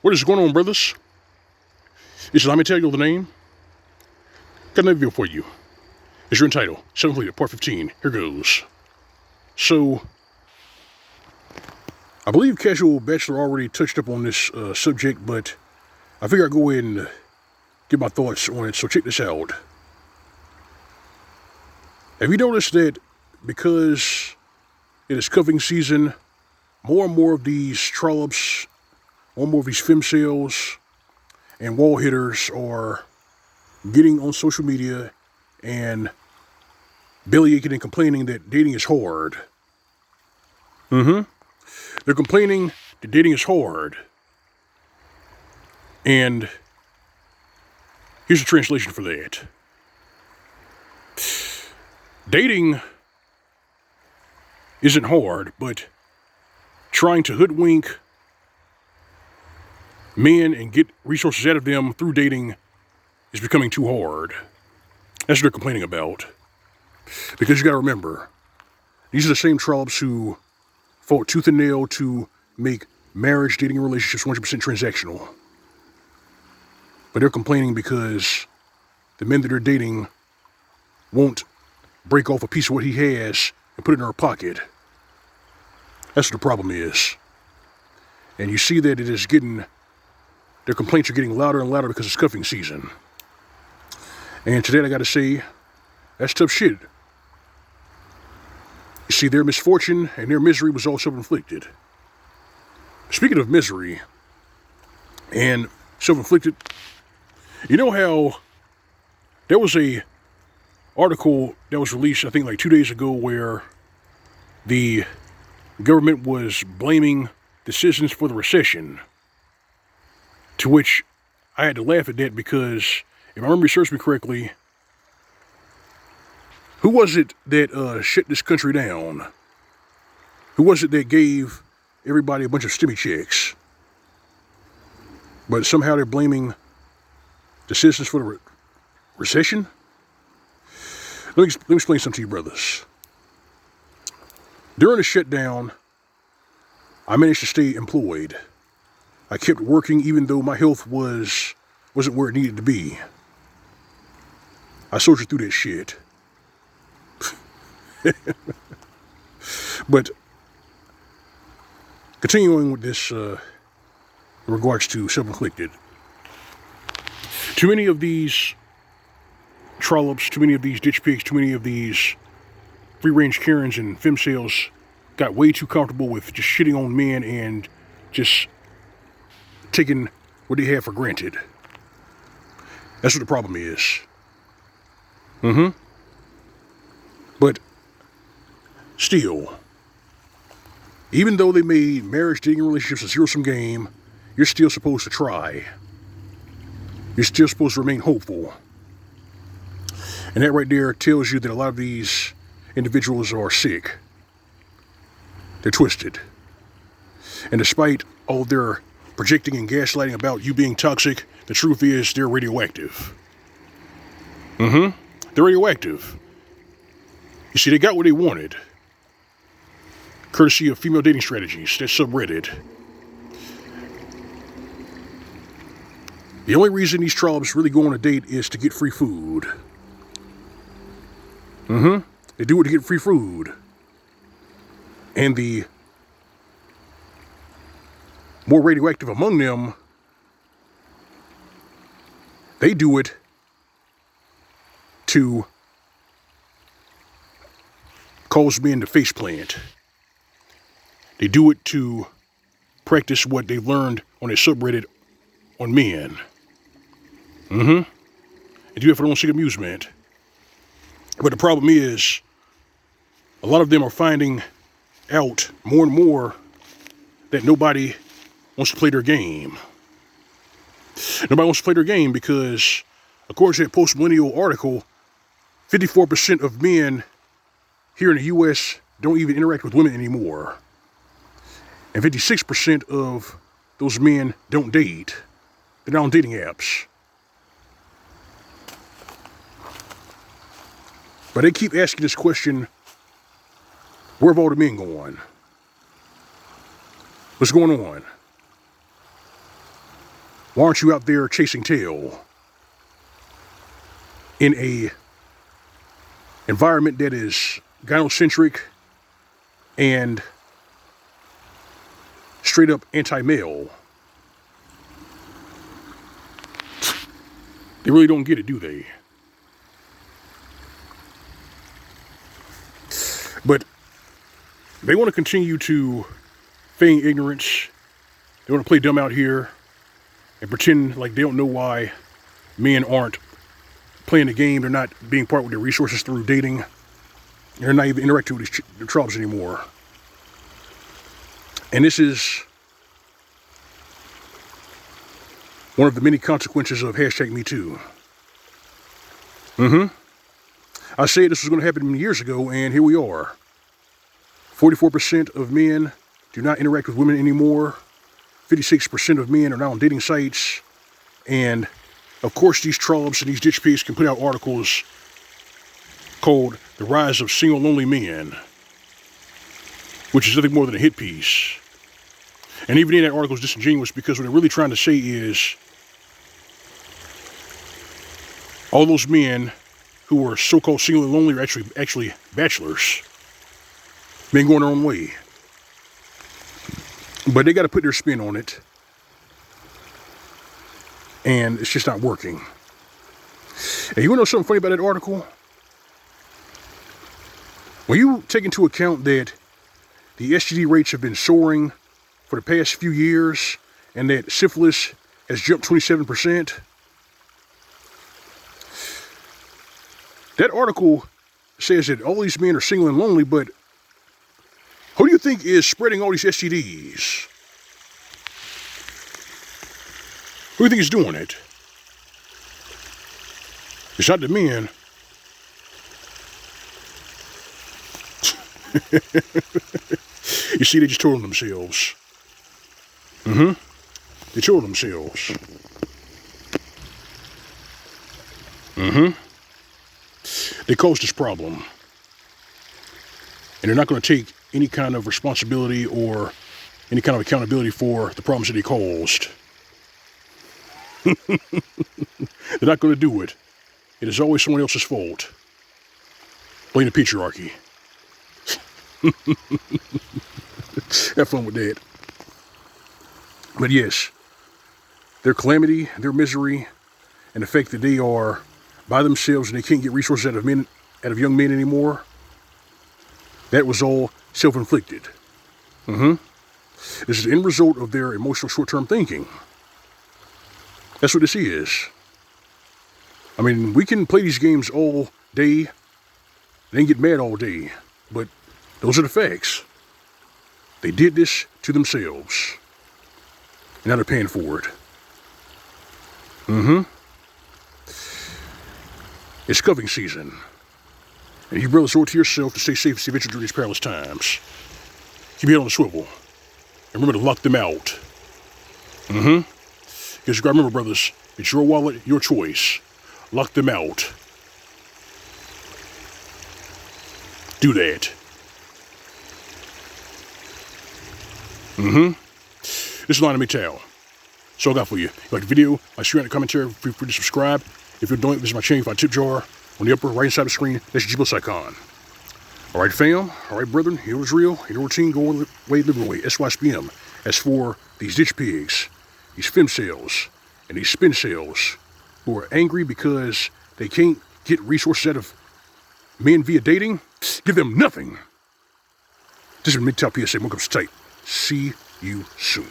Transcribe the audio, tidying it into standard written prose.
What is going on, brothers? It's Let me tell you the name. Got another video for you. It's your entitled Inflicted Part 15. Here goes. So, I believe Casual Bachelor already touched up on this subject, but I figure I'd go ahead and give my thoughts on it. So check this out. Have you noticed that because it is cuffing season, more and more of these trollops, more and more of these femcels and wall hitters are getting on social media and bellyaching and complaining that dating is hard. They're complaining that dating is hard. And here's a translation for that. Dating isn't hard, but trying to hoodwink men and get resources out of them through dating is becoming too hard. That's what they're complaining about. Because you gotta remember, these are the same trollops who fought tooth and nail to make marriage, dating, and relationships 100% transactional. But they're complaining because the men that they're dating won't break off a piece of what he has and put it in her pocket. That's what the problem is. And you see that it is getting, their complaints are getting louder and louder because it's cuffing season. And today I gotta say, that's tough shit. You see, their misfortune and their misery was all self-inflicted. Speaking of misery and self-inflicted, you know how there was a article that was released, I think like 2 days ago, where the government was blaming the citizens for the recession. To which I had to laugh at that because, if my memory serves me correctly, who was it that shut this country down? Who was it that gave everybody a bunch of stimmy checks? But somehow they're blaming the citizens for the recession? Let me explain something to you, brothers. During the shutdown, I managed to stay employed. I kept working even though my health wasn't where it needed to be. I soldiered through that shit. But continuing with this in regards to self-inflicted. Too many of these trollops, too many of these ditch pigs, too many of these free-range Karens and femcels got way too comfortable with just shitting on men and just taking what they have for granted. That's what the problem is. But still, even though they made marriage, dating, and relationships a zero-sum game, you're still supposed to try. You're still supposed to remain hopeful. And that right there tells you that a lot of these individuals are sick. They're twisted. And despite all their projecting and gaslighting about you being toxic, the truth is they're radioactive. They're radioactive. You see, they got what they wanted. Courtesy of female dating strategies, that subreddit. The only reason these trollops really go on a date is to get free food. They do it to get free food. And the more radioactive among them, they do it to cause men to faceplant. They do it to practice what they learned on a subreddit on men. They do it for their own sick amusement. But the problem is, a lot of them are finding out more and more that nobody wants to play their game. Nobody wants to play their game because, according to that post-millennial article, 54% of men here in the U.S. don't even interact with women anymore. And 56% of those men don't date. They're not on dating apps. But they keep asking this question, where have all the men gone? What's going on? Why aren't you out there chasing tail in a environment that is gynocentric and straight up anti-male? They really don't get it, do they? But they want to continue to feign ignorance. They want to play dumb out here and pretend like they don't know why men aren't playing the game. They're not being part with their resources through dating. They're not even interacting with their tribes anymore. And this is one of the many consequences of hashtag #MeToo. I said this was going to happen years ago, and here we are. 44% of men do not interact with women anymore. 56% of men are now on dating sites. And, of course, these trolls and these ditch pigs can put out articles called The Rise of Single Lonely Men, which is nothing more than a hit piece. And even in that article is disingenuous, because what they're really trying to say is all those men who are so-called single and lonely are actually bachelors. Men going their own way. But they got to put their spin on it. And it's just not working. And you want to know something funny about that article? When you take into account that the STD rates have been soaring for the past few years, and that syphilis has jumped 27%, that article says that all these men are single and lonely, but who do you think is spreading all these STDs? Who do you think is doing it? It's not the men. You see, they just told themselves. They told themselves. They caused this problem. And they're not going to take any kind of responsibility or any kind of accountability for the problems that they caused. They're not going to do it. It is always someone else's fault. Blame the patriarchy. Have fun with that. But yes, their calamity, their misery, and the fact that they are by themselves and they can't get resources out of young men anymore, that was all self-inflicted. This is the end result of their emotional short-term thinking. That's what this is. I mean, we can play these games all day and get mad all day, but those are the facts. They did this to themselves. And now they're paying for it. It's cuffing season. And you brothers owe it to yourself to stay safe and stay vigilant during these perilous times. Keep your head on the swivel. And remember to lock them out. Because you gotta remember, brothers, it's your wallet, your choice. Lock them out. Do that. This is Mgtow. So I got for you. If you like the video, like, share, and commentary, feel free to subscribe. If you're doing this is my channel, you find a tip jar on the upper right side of the screen. That's your G+ icon. Alright, fam. Alright, brethren. Here was real. Your routine. Go away, live away. SYSPM. As for these ditch pigs, these fem sales, and these spin sales who are angry because they can't get resources out of men via dating, give them nothing. This is Mgtow PSA. Welcome to tight. See you soon.